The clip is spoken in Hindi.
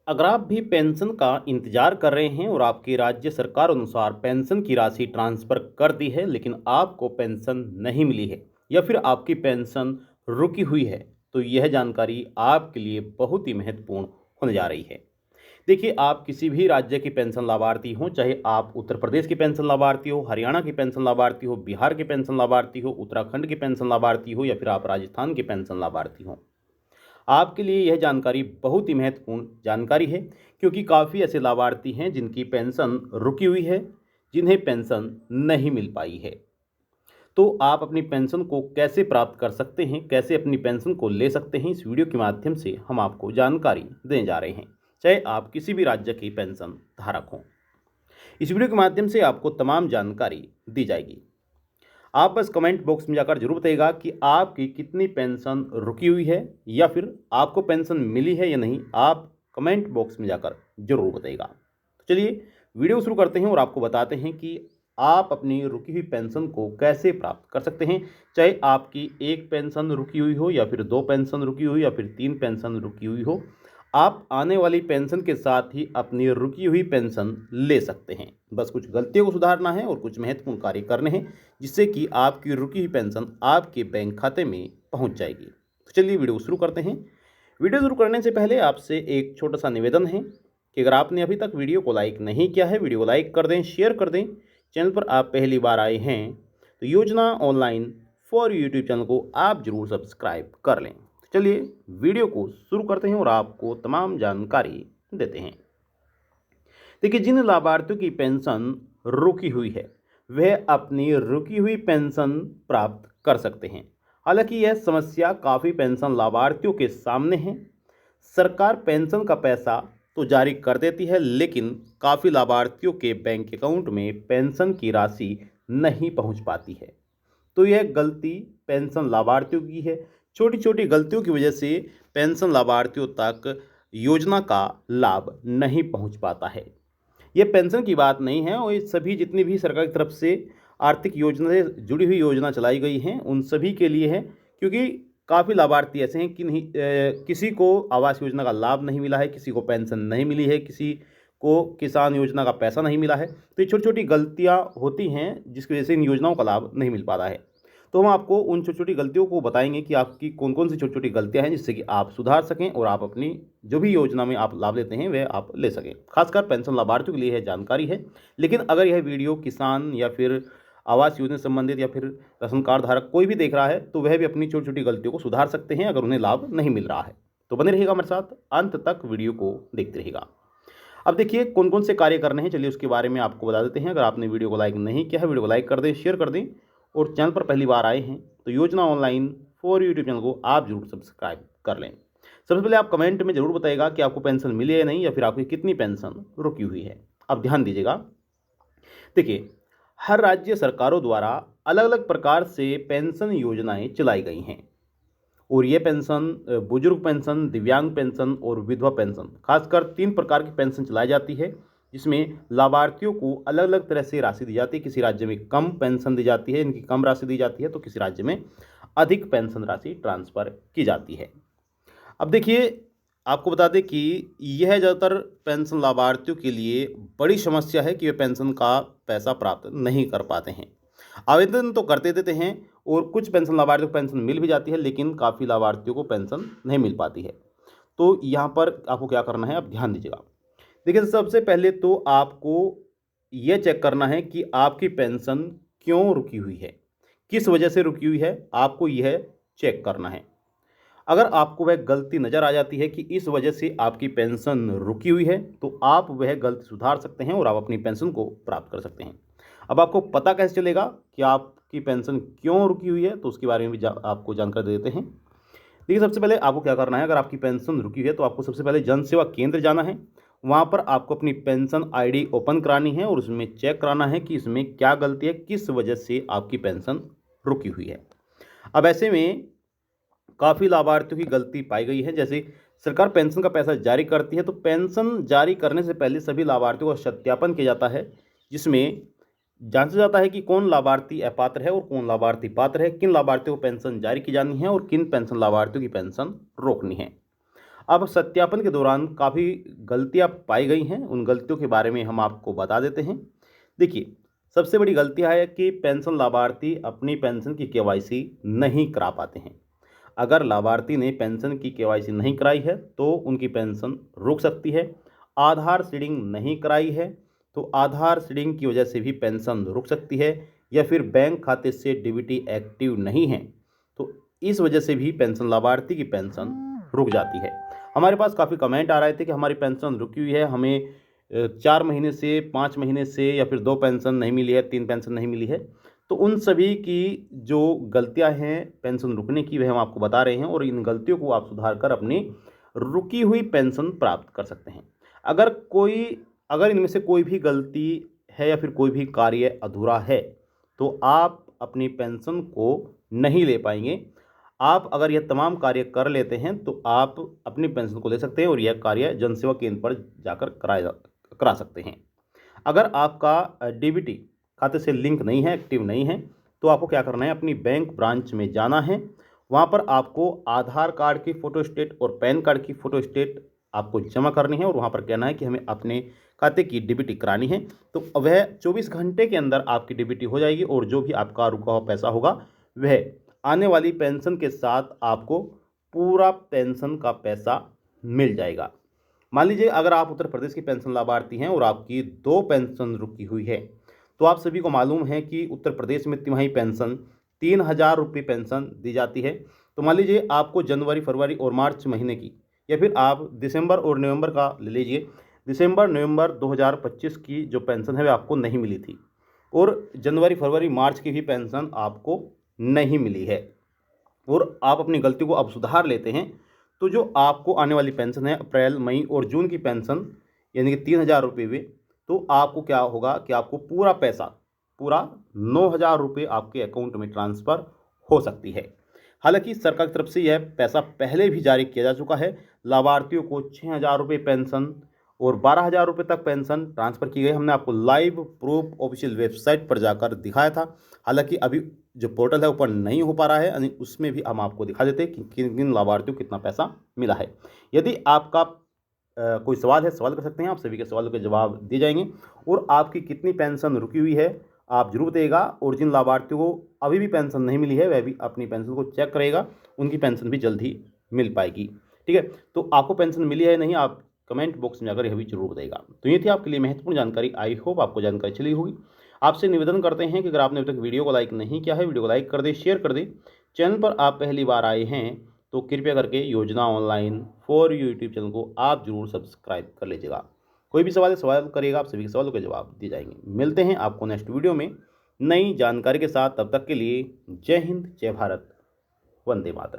अगर आप भी पेंशन का इंतजार कर रहे हैं और आपकी राज्य सरकार अनुसार पेंशन की राशि ट्रांसफ़र कर दी है लेकिन आपको पेंशन नहीं मिली है या फिर आपकी पेंशन रुकी हुई है, तो यह जानकारी आपके लिए बहुत ही महत्वपूर्ण होने जा रही है। देखिए, आप किसी भी राज्य की पेंशन लाभार्थी हों, चाहे आप उत्तर प्रदेश की पेंशन लाभार्थी हो, हरियाणा की पेंशन लाभार्थी हो, बिहार की पेंशन लाभार्थी हो, उत्तराखंड की पेंशन लाभार्थी हो या फिर आप राजस्थान की पेंशन लाभार्थी हों, आपके लिए यह जानकारी बहुत ही महत्वपूर्ण जानकारी है, क्योंकि काफ़ी ऐसे लाभार्थी हैं जिनकी पेंशन रुकी हुई है, जिन्हें पेंशन नहीं मिल पाई है। तो आप अपनी पेंशन को कैसे प्राप्त कर सकते हैं, कैसे अपनी पेंशन को ले सकते हैं, इस वीडियो के माध्यम से हम आपको जानकारी देने जा रहे हैं, चाहे आप किसी भी राज्य की पेंशन धारक हों। इस वीडियो के माध्यम से आपको तमाम जानकारी दी जाएगी। आप बस कमेंट बॉक्स में जाकर जरूर बताइएगा कि आपकी कितनी पेंशन रुकी हुई है या फिर आपको पेंशन मिली है या नहीं। आप कमेंट बॉक्स में जाकर जरूर बताइएगा। तो चलिए वीडियो शुरू करते हैं और आपको बताते हैं कि आप अपनी रुकी हुई पेंशन को कैसे प्राप्त कर सकते हैं। चाहे आपकी एक पेंशन रुकी हुई हो या फिर दो पेंशन रुकी हुई या फिर तीन पेंशन रुकी हुई हो, आप आने वाली पेंशन के साथ ही अपनी रुकी हुई पेंशन ले सकते हैं। बस कुछ गलतियों को सुधारना है और कुछ महत्वपूर्ण कार्य करने हैं, जिससे कि आपकी रुकी हुई पेंशन आपके बैंक खाते में पहुंच जाएगी। तो चलिए वीडियो शुरू करते हैं। वीडियो शुरू करने से पहले आपसे एक छोटा सा निवेदन है कि अगर आपने अभी तक वीडियो को लाइक नहीं किया है, वीडियो को लाइक कर दें, शेयर कर दें। चैनल पर आप पहली बार आए हैं तो योजना ऑनलाइन फॉर यूट्यूब चैनल को आप जरूर सब्सक्राइब कर लें। चलिए वीडियो को शुरू करते हैं और आपको तमाम जानकारी देते हैं। देखिए, जिन लाभार्थियों की पेंशन रुकी हुई है वह अपनी रुकी हुई पेंशन प्राप्त कर सकते हैं। हालांकि यह समस्या काफ़ी पेंशन लाभार्थियों के सामने है। सरकार पेंशन का पैसा तो जारी कर देती है, लेकिन काफ़ी लाभार्थियों के बैंक अकाउंट में पेंशन की राशि नहीं पहुंच पाती है। तो यह गलती पेंशन लाभार्थियों की है। छोटी छोटी गलतियों की वजह से पेंशन लाभार्थियों तक योजना का लाभ नहीं पहुंच पाता है। यह पेंशन की बात नहीं है, और ये सभी जितनी भी सरकार की तरफ से आर्थिक योजना से जुड़ी हुई योजना चलाई गई हैं उन सभी के लिए है। क्योंकि काफ़ी लाभार्थी ऐसे हैं कि नहीं, किसी को आवास योजना का लाभ नहीं मिला है, किसी को पेंशन नहीं मिली है, किसी को किसान योजना का पैसा नहीं मिला है। तो ये छोटी छोटी गलतियाँ होती हैं जिसकी वजह से इन योजनाओं का लाभ नहीं मिल पाता है। तो हम आपको उन छोटी छोटी गलतियों को बताएंगे कि आपकी कौन कौन सी छोटी छोटी गलतियां हैं, जिससे कि आप सुधार सकें और आप अपनी जो भी योजना में आप लाभ लेते हैं वह आप ले सकें। खासकर पेंशन लाभार्थियों के लिए यह जानकारी है। लेकिन अगर यह वीडियो किसान या फिर आवास योजना से संबंधित या फिर राशन कार्ड धारक कोई भी देख रहा है, तो वह भी अपनी छोटी छोटी गलतियों को सुधार सकते हैं अगर उन्हें लाभ नहीं मिल रहा है। तो बने रहिएगा हमारे साथ, अंत तक वीडियो को देखते रहिएगा। अब देखिए कौन कौन से कार्य करने हैं, चलिए उसके बारे में आपको बता देते हैं। अगर आपने वीडियो को लाइक नहीं किया है, वीडियो को लाइक कर दें, शेयर कर दें, और चैनल पर पहली बार आए हैं तो योजना ऑनलाइन फॉर यूट्यूब चैनल को आप जरूर सब्सक्राइब कर लें। सबसे पहले आप कमेंट में जरूर बताइएगा कि आपको पेंशन मिली है नहीं, या फिर आपकी कितनी पेंशन रुकी हुई है। अब ध्यान दीजिएगा, देखिए हर राज्य सरकारों द्वारा अलग अलग प्रकार से पेंशन योजनाएं चलाई गई हैं, और ये पेंशन बुजुर्ग पेंशन, दिव्यांग पेंशन और विधवा पेंशन, खासकर तीन प्रकार की पेंशन चलाई जाती है, जिसमें लाभार्थियों को अलग अलग तरह से राशि दी जाती है। किसी राज्य में कम पेंशन दी जाती है, इनकी कम राशि दी जाती है, तो किसी राज्य में अधिक पेंशन राशि ट्रांसफ़र की जाती है। अब देखिए, आपको बता दें कि यह ज़्यादातर पेंशन लाभार्थियों के लिए बड़ी समस्या है कि वे पेंशन का पैसा प्राप्त नहीं कर पाते हैं। आवेदन तो करते देते हैं और कुछ पेंशन लाभार्थियों को पेंशन मिल भी जाती है, लेकिन काफ़ी लाभार्थियों को पेंशन नहीं मिल पाती है। तो यहाँ पर आपको क्या करना है, आप ध्यान दीजिएगा। देखिए, सबसे पहले तो आपको यह चेक करना है कि आपकी पेंशन क्यों रुकी हुई है, किस वजह से रुकी हुई है, आपको यह चेक करना है। अगर आपको वह गलती नज़र आ जाती है कि इस वजह से आपकी पेंशन रुकी हुई है, तो आप वह गलती सुधार सकते हैं और आप अपनी पेंशन को प्राप्त कर सकते हैं। अब आपको पता कैसे चलेगा कि आपकी पेंशन क्यों रुकी हुई है, तो उसके बारे में भी आपको जानकारी दे देते हैं। देखिए, सबसे पहले आपको क्या करना है, अगर आपकी पेंशन रुकी हुई है तो आपको सबसे पहले जन सेवा केंद्र जाना है। वहाँ पर आपको अपनी पेंशन आईडी ओपन करानी है और उसमें चेक कराना है कि इसमें क्या गलती है, किस वजह से आपकी पेंशन रुकी हुई है। अब ऐसे में काफ़ी लाभार्थियों की गलती पाई गई है। जैसे सरकार पेंशन का पैसा जारी करती है, तो पेंशन जारी करने से पहले सभी लाभार्थियों का सत्यापन किया जाता है, जिसमें जांचा जाता है कि कौन लाभार्थी अपात्र है और कौन लाभार्थी पात्र है, किन लाभार्थियों को पेंशन जारी की जानी है और किन पेंशन लाभार्थियों की पेंशन रोकनी है। अब सत्यापन के दौरान काफ़ी गलतियां पाई गई हैं, उन गलतियों के बारे में हम आपको बता देते हैं। देखिए, सबसे बड़ी गलतियां है कि पेंशन लाभार्थी अपनी पेंशन की केवाईसी नहीं करा पाते हैं। अगर लाभार्थी ने पेंशन की केवाईसी नहीं कराई है तो उनकी पेंशन रुक सकती है। आधार सीडिंग नहीं कराई है तो आधार सीडिंग की वजह से भी पेंशन रुक सकती है, या फिर बैंक खाते से डीबीटी एक्टिव नहीं है तो इस वजह से भी पेंशन लाभार्थी की पेंशन रुक जाती है। हमारे पास काफ़ी कमेंट आ रहे थे कि हमारी पेंशन रुकी हुई है, हमें 4 महीने से, 5 महीने से, या फिर 2 पेंशन नहीं मिली है, 3 पेंशन नहीं मिली है। तो उन सभी की जो गलतियां हैं पेंशन रुकने की, वह हम आपको बता रहे हैं, और इन गलतियों को आप सुधार कर अपनी रुकी हुई पेंशन प्राप्त कर सकते हैं। अगर इनमें से कोई भी गलती है या फिर कोई भी कार्य अधूरा है तो आप अपनी पेंशन को नहीं ले पाएंगे। आप अगर यह तमाम कार्य कर लेते हैं तो आप अपनी पेंशन को ले सकते हैं और यह कार्य जनसेवा केंद्र पर जाकर करा सकते हैं। अगर आपका डीबीटी खाते से लिंक नहीं है, एक्टिव नहीं है, तो आपको क्या करना है, अपनी बैंक ब्रांच में जाना है। वहाँ पर आपको आधार कार्ड की फ़ोटोस्टेट और पैन कार्ड की फ़ोटोस्टेट आपको जमा करनी है और वहाँ पर कहना है कि हमें अपने खाते की डीबीटी करानी है। तो वह 24 घंटे के अंदर आपकी डीबीटी हो जाएगी और जो भी आपका रुका हुआ पैसा होगा वह आने वाली पेंशन के साथ आपको पूरा पेंशन का पैसा मिल जाएगा। मान लीजिए अगर आप उत्तर प्रदेश की पेंशन लाभार्थी हैं और आपकी 2 पेंशन रुकी हुई है, तो आप सभी को मालूम है कि उत्तर प्रदेश में तिमाही पेंशन 3,000 रुपये पेंशन दी जाती है। तो मान लीजिए आपको जनवरी, फरवरी और मार्च महीने की, या फिर आप दिसंबर और नवंबर का ले लीजिए, दिसंबर नवंबर 2025 की जो पेंशन है वह आपको नहीं मिली थी, और जनवरी, फरवरी, मार्च की भी पेंशन आपको नहीं मिली है, और आप अपनी गलती को अब सुधार लेते हैं, तो जो आपको आने वाली पेंशन है अप्रैल, मई और जून की पेंशन, यानी कि 3,000 रुपये हुए, तो आपको क्या होगा कि आपको पूरा पैसा, पूरा 9,000 रुपये आपके अकाउंट में ट्रांसफ़र हो सकती है। हालांकि सरकार की तरफ से यह पैसा पहले भी जारी किया जा चुका है। लाभार्थियों को 6,000 रुपये पेंशन और 12,000 रुपये तक पेंशन ट्रांसफ़र की गई। हमने आपको लाइव प्रूफ ऑफिशियल वेबसाइट पर जाकर दिखाया था। हालांकि अभी जो पोर्टल है ऊपर नहीं हो पा रहा है, यानी उसमें भी हम आपको दिखा देते हैं कि किन किन लाभार्थियों को कितना पैसा मिला है। यदि आपका कोई सवाल है, सवाल कर सकते हैं, आप सभी के सवालों के जवाब दिए जाएंगे, और आपकी कितनी पेंशन रुकी हुई है आप जरूर बताइएगा, और जिन लाभार्थियों को अभी भी पेंशन नहीं मिली है वह भी अपनी पेंशन को चेक करेगा, उनकी पेंशन भी जल्द ही मिल पाएगी। ठीक है, तो आपको पेंशन मिली है नहीं, आप कमेंट बॉक्स में जाकर यह भी जरूर बताइएगा। तो ये थी आपके लिए महत्वपूर्ण जानकारी। आई होप आपको जानकारी चली होगी। आपसे निवेदन करते हैं कि अगर आपने अभी तक वीडियो को लाइक नहीं किया है, वीडियो को लाइक कर दे, शेयर कर दे। चैनल पर आप पहली बार आए हैं तो कृपया करके योजना online for you YouTube channel को आप जरूर सब्सक्राइब कर लीजिएगा। कोई भी सवाल करिएगा, आप सभी के सवालों के जवाब दिए जाएंगे। मिलते हैं आपको नेक्स्ट वीडियो में नई जानकारी के साथ। तब तक के लिए जय हिंद, जय भारत, वंदे मातरम।